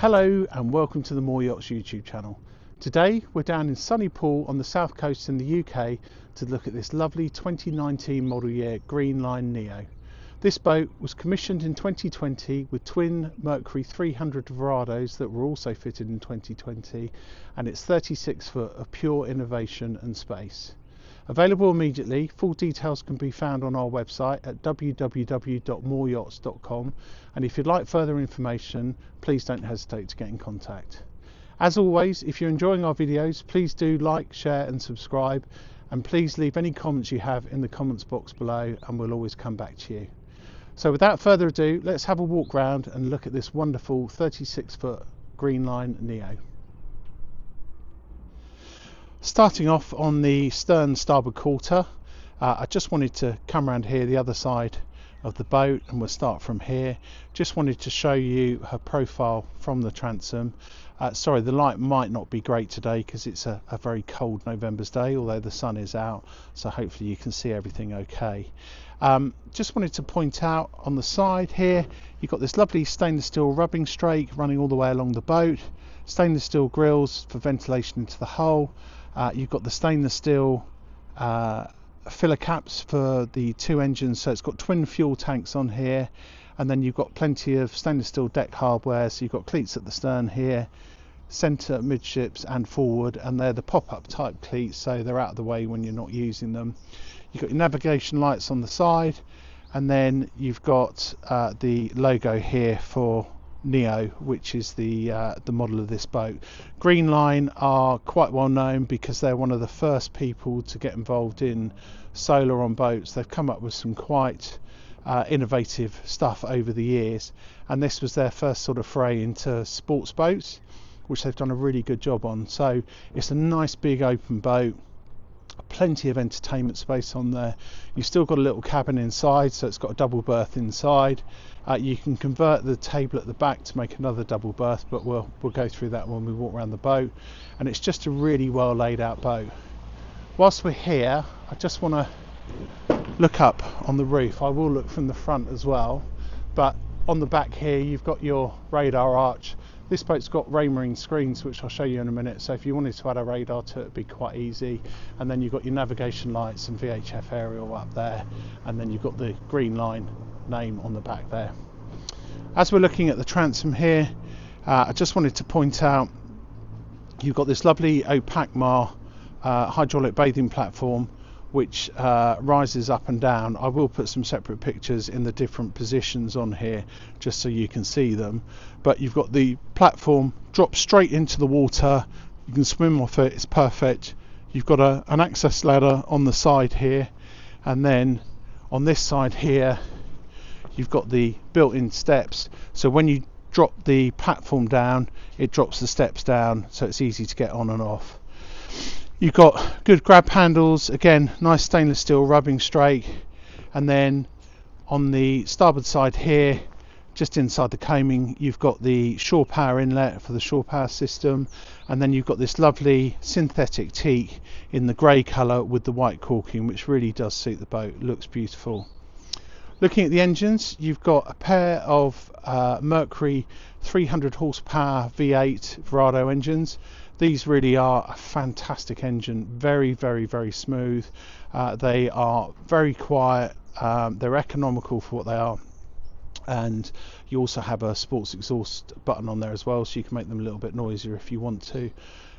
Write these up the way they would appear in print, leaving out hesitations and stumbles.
Hello and welcome to the Moore Yachts YouTube channel. Today we're down in sunny Poole on the south coast in the UK to look at this lovely 2019 model year Greenline Neo. This boat was commissioned in 2020 with twin Mercury 300 Verados that were also fitted in 2020, and it's 36 foot of pure innovation and space. Available immediately, full details can be found on our website at www.mooreyachts.com, and if you'd like further information, please don't hesitate to get in contact. As always, if you're enjoying our videos, please do like, share and subscribe, and please leave any comments you have in the comments box below and we'll always come back to you. So without further ado, let's have a walk round and look at this wonderful 36 foot Greenline Neo. Starting off on the stern starboard quarter, I just wanted to come around here the other side of the boat, and we'll start from here. Just wanted to show you her profile from the transom. Sorry, the light might not be great today because it's a very cold November's day, although the sun is out, so hopefully you can see everything okay. Just wanted to point out on the side here, you've got this lovely stainless steel rubbing strake running all the way along the boat, stainless steel grills for ventilation into the hull. You've got the stainless steel filler caps for the two engines, so it's got twin fuel tanks on here, and then you've got plenty of stainless steel deck hardware, so you've got cleats at the stern here, centre, midships and forward, and they're the pop-up type cleats, so they're out of the way when you're not using them. You've got your navigation lights on the side, and then you've got the logo here for Neo, which is the model of this boat. Greenline are quite well known because they're one of the first people to get involved in solar on boats. They've come up with some quite innovative stuff over the years, and this was their first sort of foray into sports boats, which they've done a really good job on. So it's a nice big open boat, plenty of entertainment space on there. You've still got a little cabin inside, so it's got a double berth inside. You can convert the table at the back to make another double berth, but we'll go through that when we walk around the boat. And it's just a really well laid out boat. Whilst we're here, I just want to look up on the roof. I will look from the front as well, but on the back here you've got your radar arch. This boat's got Raymarine screens, which I'll show you in a minute, so if you wanted to add a radar to it, it'd be quite easy. And then you've got your navigation lights and VHF aerial up there, and then you've got the Greenline name on the back there. As we're looking at the transom here, I just wanted to point out you've got this lovely opaque hydraulic bathing platform which rises up and down. I will put some separate pictures in the different positions on here just so you can see them, but you've got the platform drop straight into the water, you can swim off it, it's perfect. You've got an access ladder on the side here, and then on this side here you've got the built-in steps, so when you drop the platform down it drops the steps down, so it's easy to get on and off. You've got good grab handles, again nice stainless steel rubbing strake, and then on the starboard side here, just inside the coaming, you've got the shore power inlet for the shore power system, and then you've got this lovely synthetic teak in the grey colour with the white caulking, which really does suit the boat, looks beautiful. Looking at the engines, you've got a pair of Mercury 300 horsepower V8 Verado engines. These really are a fantastic engine, very, very, very smooth. They are very quiet, they're economical for what they are, and you also have a sports exhaust button on there as well, so you can make them a little bit noisier if you want to.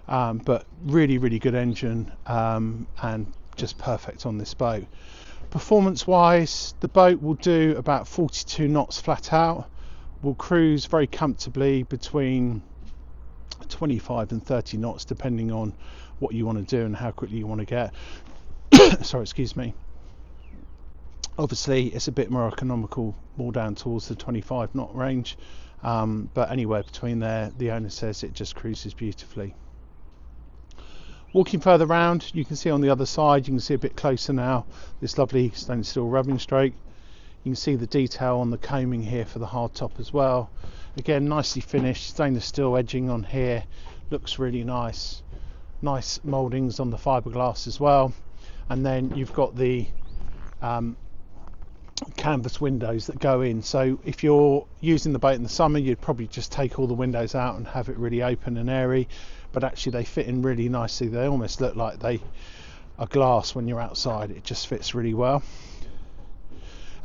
But really, really good engine, and just perfect on this boat. Performance wise, the boat will do about 42 knots flat out, will cruise very comfortably between 25 and 30 knots depending on what you want to do and how quickly you want to get. Sorry, excuse me. Obviously it's a bit more economical, more down towards the 25 knot range, but anywhere between there, the owner says it just cruises beautifully. Walking further round, you can see on the other side, you can see a bit closer now, this lovely stainless steel rubbing strake. You can see the detail on the coaming here for the hard top as well. Again, nicely finished, stainless steel edging on here, looks really nice. Nice mouldings on the fiberglass as well. And then you've got the canvas windows that go in. So if you're using the boat in the summer, you'd probably just take all the windows out and have it really open and airy, but actually they fit in really nicely. They almost look like they are glass when you're outside. It just fits really well.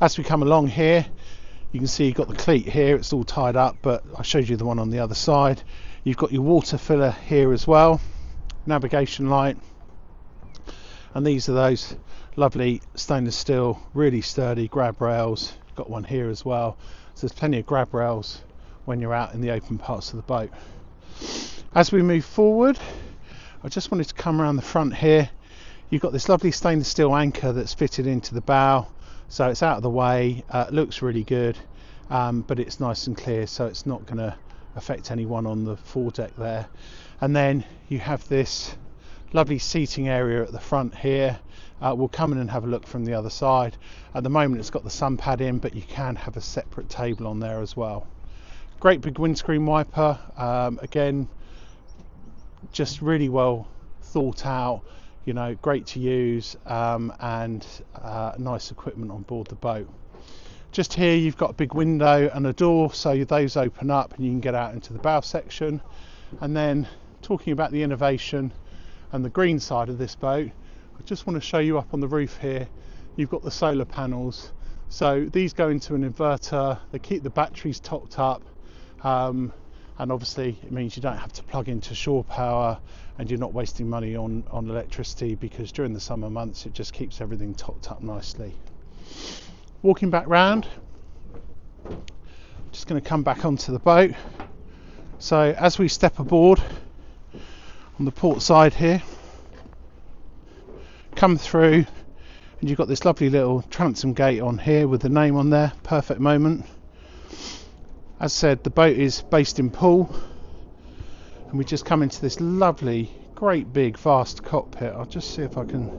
As we come along here, you can see you've got the cleat here, it's all tied up, but I showed you the one on the other side. You've got your water filler here as well, navigation light, and these are those lovely stainless steel, really sturdy grab rails. Got one here as well, so there's plenty of grab rails when you're out in the open parts of the boat. As we move forward, I just wanted to come around the front here. You've got this lovely stainless steel anchor that's fitted into the bow, so it's out of the way, looks really good, but it's nice and clear, so it's not going to affect anyone on the foredeck there. And then you have this lovely seating area at the front here. We'll come in and have a look from the other side. At the moment it's got the sun pad in, but you can have a separate table on there as well. Great big windscreen wiper, again just really well thought out, you know, great to use, and nice equipment on board the boat. Just here you've got a big window and a door, so those open up and you can get out into the bow section. And then talking about the innovation and the green side of this boat, I just want to show you up on the roof here, you've got the solar panels. So these go into an inverter, they keep the batteries topped up, and obviously it means you don't have to plug into shore power, and you're not wasting money on electricity, because during the summer months it just keeps everything topped up nicely. Walking back round, just going to come back onto the boat. So as we step aboard on the port side here, come through, and you've got this lovely little transom gate on here with the name on there, perfect moment. As said, the boat is based in Poole, and we just come into this lovely, great big vast cockpit. I'll just see if I can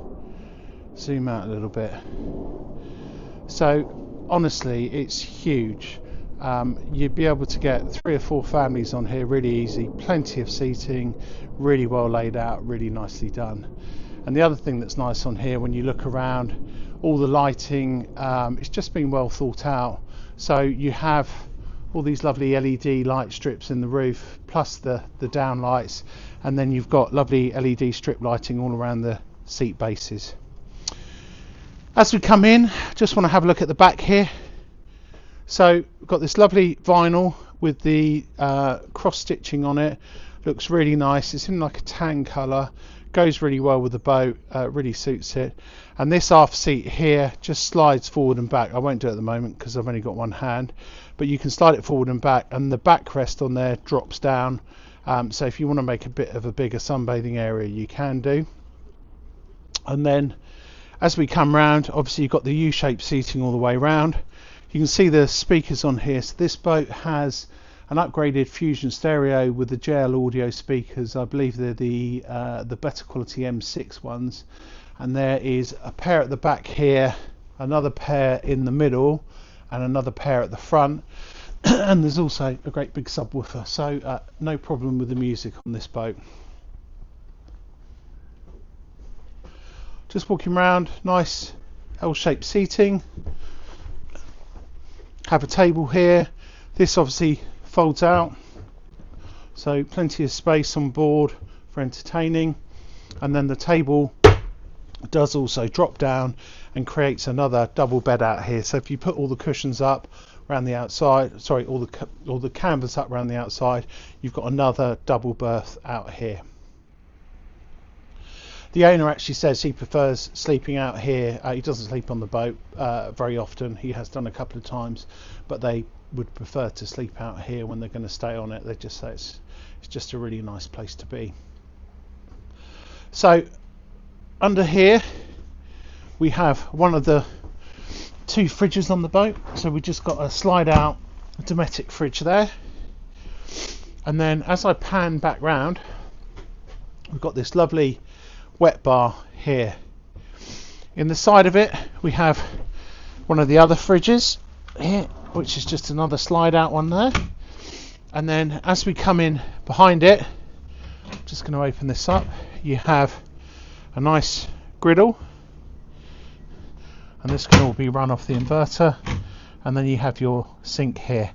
zoom out a little bit. So honestly, it's huge. You'd be able to get 3 or 4 families on here really easy, plenty of seating, really well laid out, really nicely done. And the other thing that's nice on here, when you look around, all the lighting, it's just been well thought out. So you have all these lovely LED light strips in the roof, plus the down lights, and then you've got lovely LED strip lighting all around the seat bases. As we come in, just want to have a look at the back here. So we've got this lovely vinyl with the cross stitching on it, looks really nice. It's in like a tan colour, goes really well with the boat, really suits it. And this aft seat here just slides forward and back. I won't do it at the moment because I've only got one hand, but you can slide it forward and back, and the backrest on there drops down, so if you want to make a bit of a bigger sunbathing area, you can do. And then as we come round, obviously you've got the U-shaped seating all the way round. You can see the speakers on here. So this boat has an upgraded Fusion stereo with the JL audio speakers. I believe they're the better quality M6 ones, and there is a pair at the back here, another pair in the middle, and another pair at the front. And there's also a great big subwoofer, so no problem with the music on this boat. Just walking around, nice L-shaped seating. Have a table here. This obviously folds out, so plenty of space on board for entertaining. And then the table does also drop down and creates another double bed out here. So if you put all the cushions up around the outside, sorry, all the canvas up around the outside, you've got another double berth out here. The owner actually says he prefers sleeping out here. He doesn't sleep on the boat very often. He has done a couple of times, but they would prefer to sleep out here when they're going to stay on it. They just say it's just a really nice place to be. So under here we have one of the 2 fridges on the boat. So we just got a slide out Dometic fridge there, and then as I pan back round, we've got this lovely wet bar here. In the side of it we have one of the other fridges here, which is just another slide out one there. And then as we come in behind it, I'm just going to open this up, you have a nice griddle, and this can all be run off the inverter. And then you have your sink here.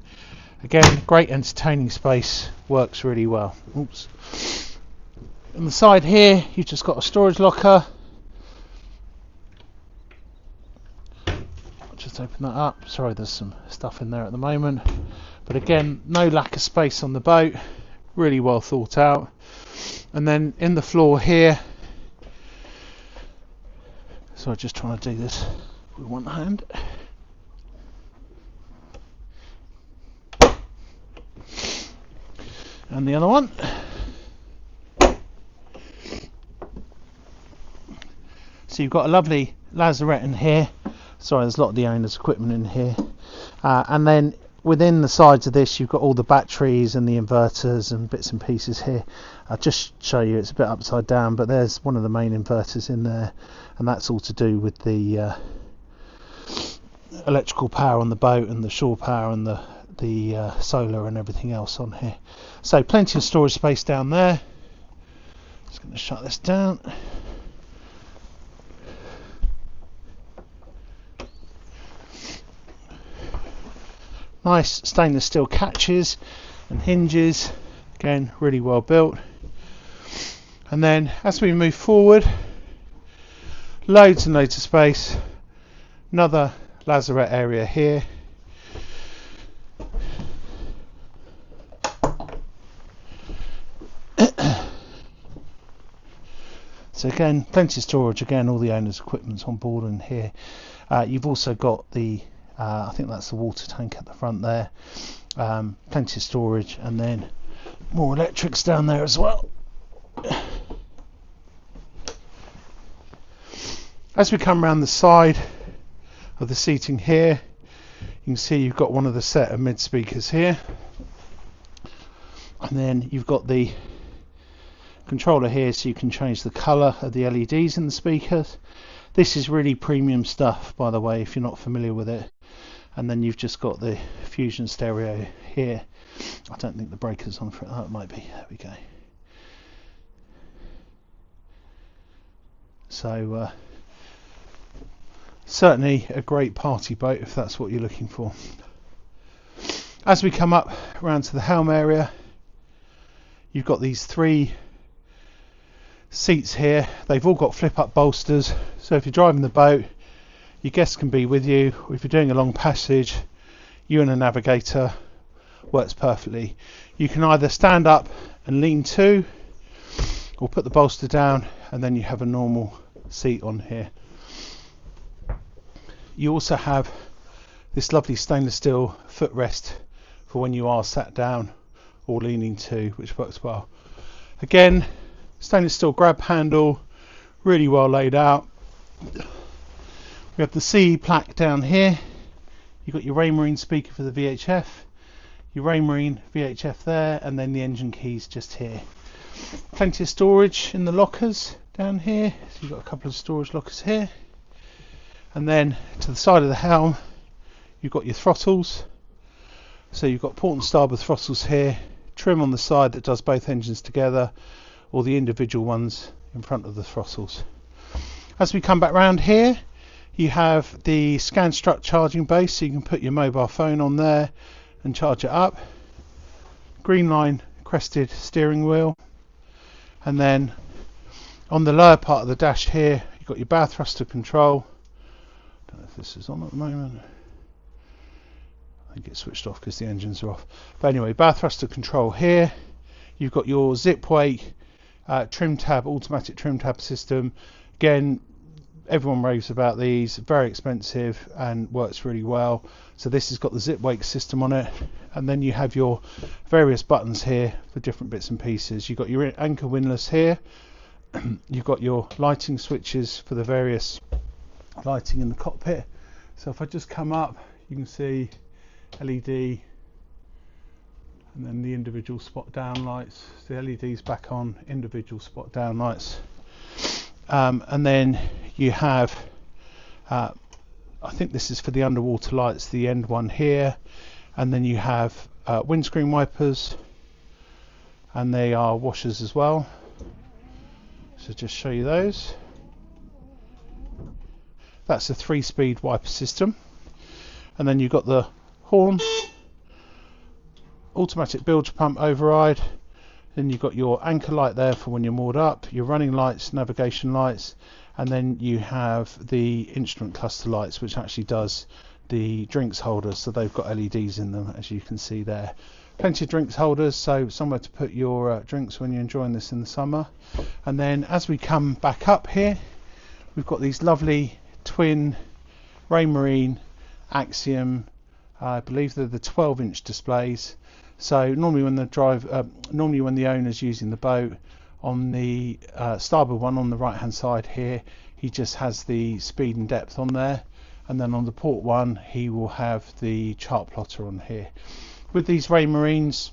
Again, great entertaining space, works really well. Oops. On the side here, you've just got a storage locker. I'll just open that up. Sorry, there's some stuff in there at the moment. But again, no lack of space on the boat. Really well thought out. And then in the floor here, so I'm just trying to do this with one hand. And the other one. So you've got a lovely lazarette in here. Sorry, there's a lot of the owner's equipment in here. And then within the sides of this, you've got all the batteries and the inverters and bits and pieces here. I'll just show you, it's a bit upside down, but there's one of the main inverters in there, and that's all to do with the electrical power on the boat and the shore power and the solar and everything else on here. So plenty of storage space down there. Just going to shut this down. Nice stainless steel catches and hinges, again really well built. And then as we move forward, loads and loads of space. Another lazarette area here. So again, plenty of storage. Again, all the owner's equipment's on board in here. You've also got the I think that's the water tank at the front there. Plenty of storage, and then more electrics down there as well. As we come around the side of the seating here, you can see you've got one of the set of mid speakers here, and then you've got the controller here, so you can change the colour of the LEDs in the speakers. This is really premium stuff, by the way, if you're not familiar with it. And then you've just got the Fusion stereo here. I don't think the breaker's on for it. Oh, it might be. There we go. So certainly a great party boat if that's what you're looking for. As we come up around to the helm area, you've got these three seats here. They've all got flip up bolsters, so if you're driving the boat, your guests can be with you, or if you're doing a long passage, you and a navigator, works perfectly. You can either stand up and lean to, or put the bolster down, and then you have a normal seat on here. You also have this lovely stainless steel footrest for when you are sat down or leaning to, which works well. Again, stainless steel grab handle, really well laid out. We have the CE plaque down here. You've got your Raymarine speaker for the VHF, your Raymarine VHF there, and then the engine keys just here. Plenty of storage in the lockers down here. So you've got a couple of storage lockers here. And then to the side of the helm, you've got your throttles. So you've got port and starboard throttles here, trim on the side that does both engines together, or the individual ones in front of the throttles. As we come back round here, you have the scan strut charging base, so you can put your mobile phone on there and charge it up. Greenline crested steering wheel, and then on the lower part of the dash here, you've got your bow thruster control. Don't know if this is on at the moment. I think it's switched off because the engines are off. But anyway, bow thruster control here. You've got your zip wake trim tab, automatic trim tab system. Again, everyone raves about these, very expensive and works really well. So this has got the zip wake system on it, and then you have your various buttons here for different bits and pieces. You've got your anchor windlass here. You've got your lighting switches for the various lighting in the cockpit. So if I just come up, you can see LED, and then the individual spot down lights. The LEDs back on, individual spot down lights. And then you have, I think this is for the underwater lights, the end one here, and then you have windscreen wipers, and they are washers as well. So just show you those. That's a 3-speed wiper system. And then you've got the horn, automatic bilge pump override. Then you've got your anchor light there for when you're moored up, your running lights, navigation lights, and then you have the instrument cluster lights, which actually does the drinks holders. So they've got LEDs in them, as you can see there. Plenty of drinks holders, so somewhere to put your drinks when you're enjoying this in the summer. And then as we come back up here, we've got these lovely twin Raymarine Axiom, I believe they're the 12-inch displays. So normally when the owner's using the boat, on the starboard one on the right hand side here, he just has the speed and depth on there, and then on the port one he will have the chart plotter on here. With these Raymarines,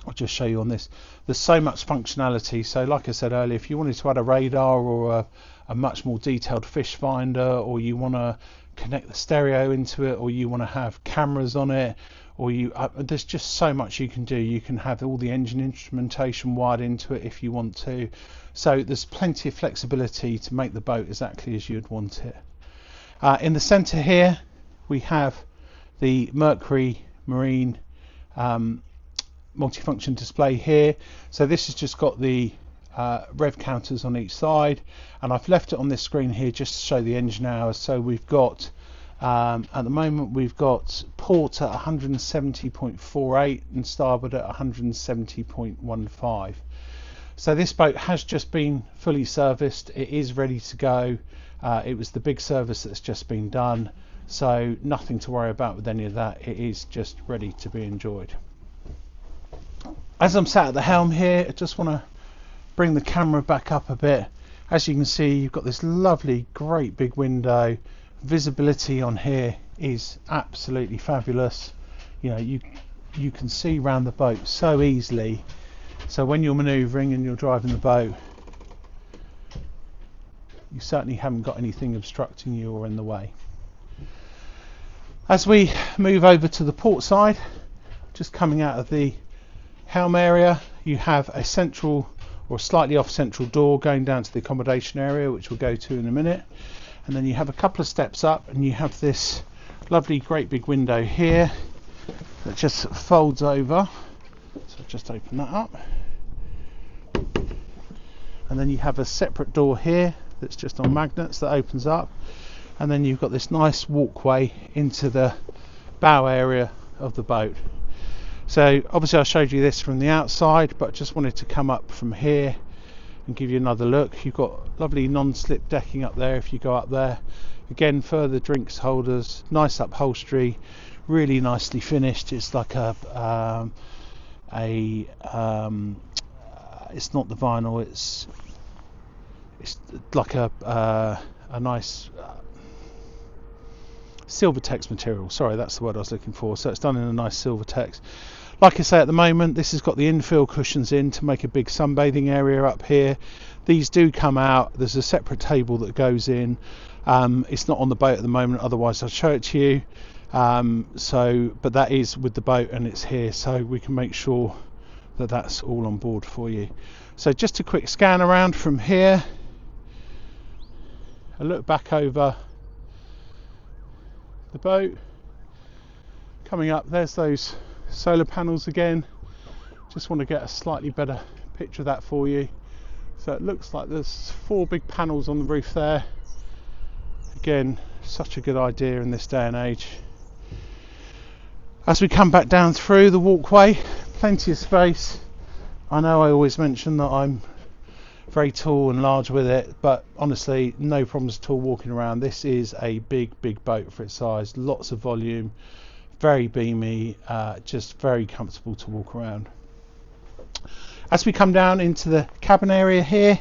I'll just show you on this, there's so much functionality. So like I said earlier, if you wanted to add a radar or a much more detailed fish finder, or you want to connect the stereo into it, or you want to have cameras on it, or there's just so much you can do. You can have all the engine instrumentation wired into it if you want to. So there's plenty of flexibility to make the boat exactly as you'd want it. In the center here we have the Mercury Marine multifunction display here. So this has just got the rev counters on each side, and I've left it on this screen here just to show the engine hours. So we've got at the moment we've got port at 170.48 and starboard at 170.15. so this boat has just been fully serviced. It is ready to go. It was the big service that's just been done, so nothing to worry about with any of that. It is just ready to be enjoyed. As I'm sat at the helm here, I just want to bring the camera back up a bit. As you can see, you've got this lovely great big window. Visibility on here is absolutely fabulous. You know, you can see around the boat so easily. So when you're maneuvering and you're driving the boat, you certainly haven't got anything obstructing you or in the way. As we move over to the port side, just coming out of the helm area, you have a central or slightly off central door going down to the accommodation area, which we'll go to in a minute. And then you have a couple of steps up and you have this lovely great big window here that just folds over. So just open that up, and then you have a separate door here that's just on magnets that opens up, and then you've got this nice walkway into the bow area of the boat. So obviously I showed you this from the outside, but just wanted to come up from here and give you another look. You've got lovely non-slip decking up there if you go up there. Again, further drinks holders, nice upholstery, really nicely finished. It's like it's not the vinyl, it's like a nice Silvertex material. Sorry, that's the word I was looking for. So it's done in a nice Silvertex. Like I say, at the moment this has got the infill cushions in to make a big sunbathing area up here. These do come out. There's a separate table that goes in. It's not on the boat at the moment, otherwise I'll show it to you. But that is with the boat and it's here, so we can make sure that that's all on board for you. So just a quick scan around from here, a look back over the boat. Coming up, there's those solar panels again. Just want to get a slightly better picture of that for you. So it looks like there's 4 big panels on the roof there. Again, such a good idea in this day and age. As we come back down through the walkway, plenty of space. I know I always mention that I'm very tall and large with it, but honestly no problems at all walking around. This is a big boat for its size. Lots of volume, very beamy, just very comfortable to walk around. As we come down into the cabin area here,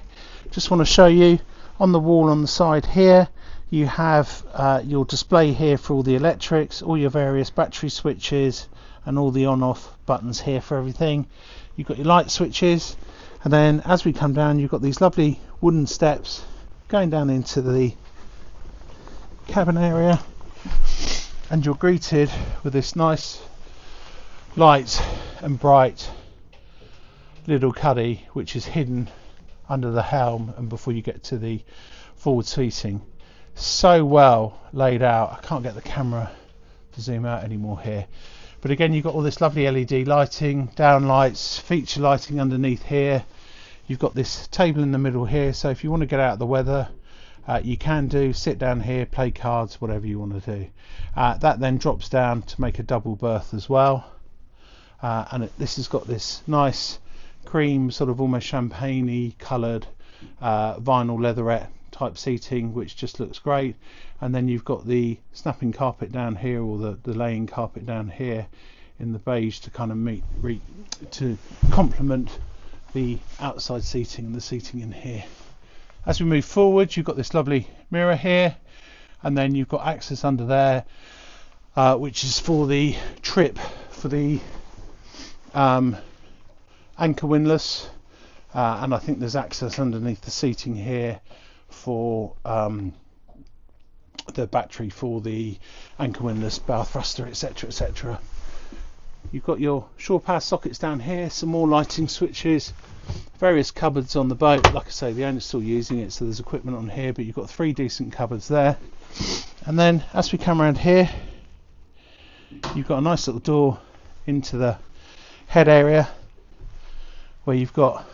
just want to show you on the wall on the side here, you have your display here for all the electrics, all your various battery switches, and all the on-off buttons here for everything. You've got your light switches, and then as we come down, you've got these lovely wooden steps going down into the cabin area, and you're greeted with this nice light and bright little cuddy, which is hidden under the helm and before you get to the forward seating. so well laid out. I can't get the camera to zoom out anymore here, but again, you've got all this lovely LED lighting, downlights, feature lighting underneath here. You've got this table in the middle here, so if you want to get out of the weather, you can do, sit down here, play cards, whatever you want to do. That then drops down to make a double berth as well, and this has got this nice cream, sort of almost champagne-y coloured vinyl leatherette type seating, which just looks great. And then you've got the snapping carpet down here, or the laying carpet down here in the beige, to kind of to complement the outside seating and the seating in here. As we move forward, you've got this lovely mirror here, and then you've got access under there, which is for the trip for the anchor windlass, and I think there's access underneath the seating here for the battery for the anchor windlass, bow thruster, etc, etc. You've got your shore power sockets down here, some more lighting switches, various cupboards on the boat. Like I say, the owner's still using it, so there's equipment on here, but you've got 3 decent cupboards there. And then as we come around here, you've got a nice little door into the head area, where you've got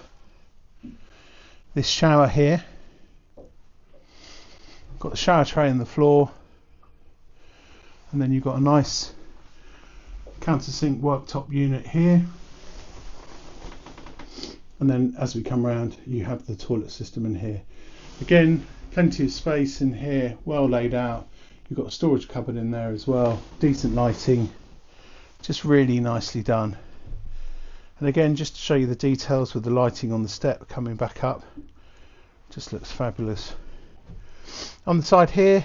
this shower here. Got the shower tray on the floor, and then you've got a nice countersink worktop unit here. And then as we come around, you have the toilet system in here. Again, plenty of space in here, well laid out. You've got a storage cupboard in there as well, decent lighting, just really nicely done. And again, just to show you the details with the lighting on the step coming back up, just looks fabulous. On the side here,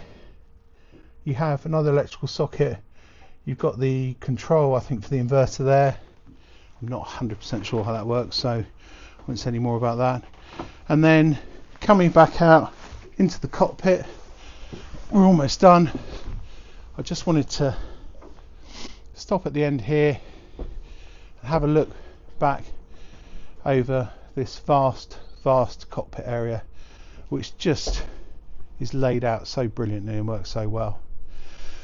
you have another electrical socket. You've got the control, I think, for the inverter there. I'm not 100% sure how that works, so I won't say any more about that. And then coming back out into the cockpit, we're almost done. I just wanted to stop at the end here and have a look back over this vast cockpit area, which just is laid out so brilliantly and works so well.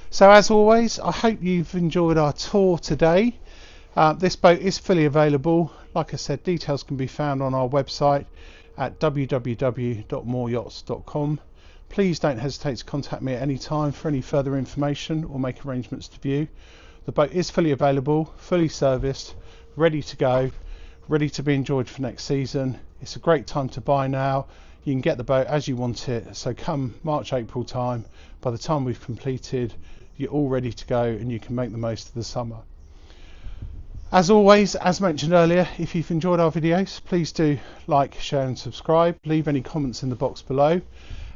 So as always, I hope you've enjoyed our tour today. This boat is fully available. Like I said, details can be found on our website at www.mooreyachts.com. Please don't hesitate to contact me at any time for any further information or make arrangements to view. The boat is fully available, fully serviced, ready to go, ready to be enjoyed for next season. It's a great time to buy now. You can get the boat as you want it, so come March, April time, by the time we've completed, you're all ready to go and you can make the most of the summer. As always, as mentioned earlier, if you've enjoyed our videos, please do like, share and subscribe. Leave any comments in the box below,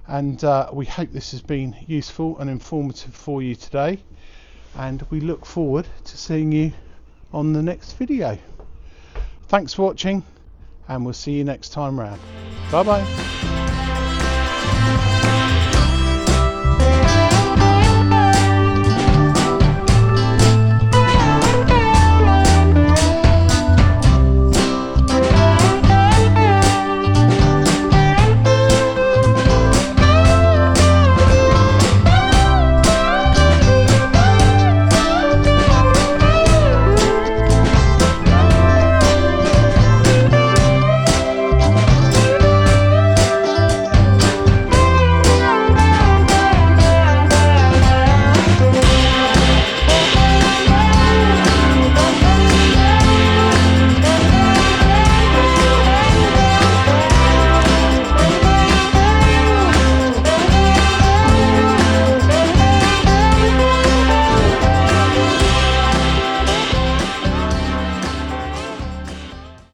and we hope this has been useful and informative for you today, and we look forward to seeing you on the next video. Thanks for watching, and we'll see you next time round. Bye bye.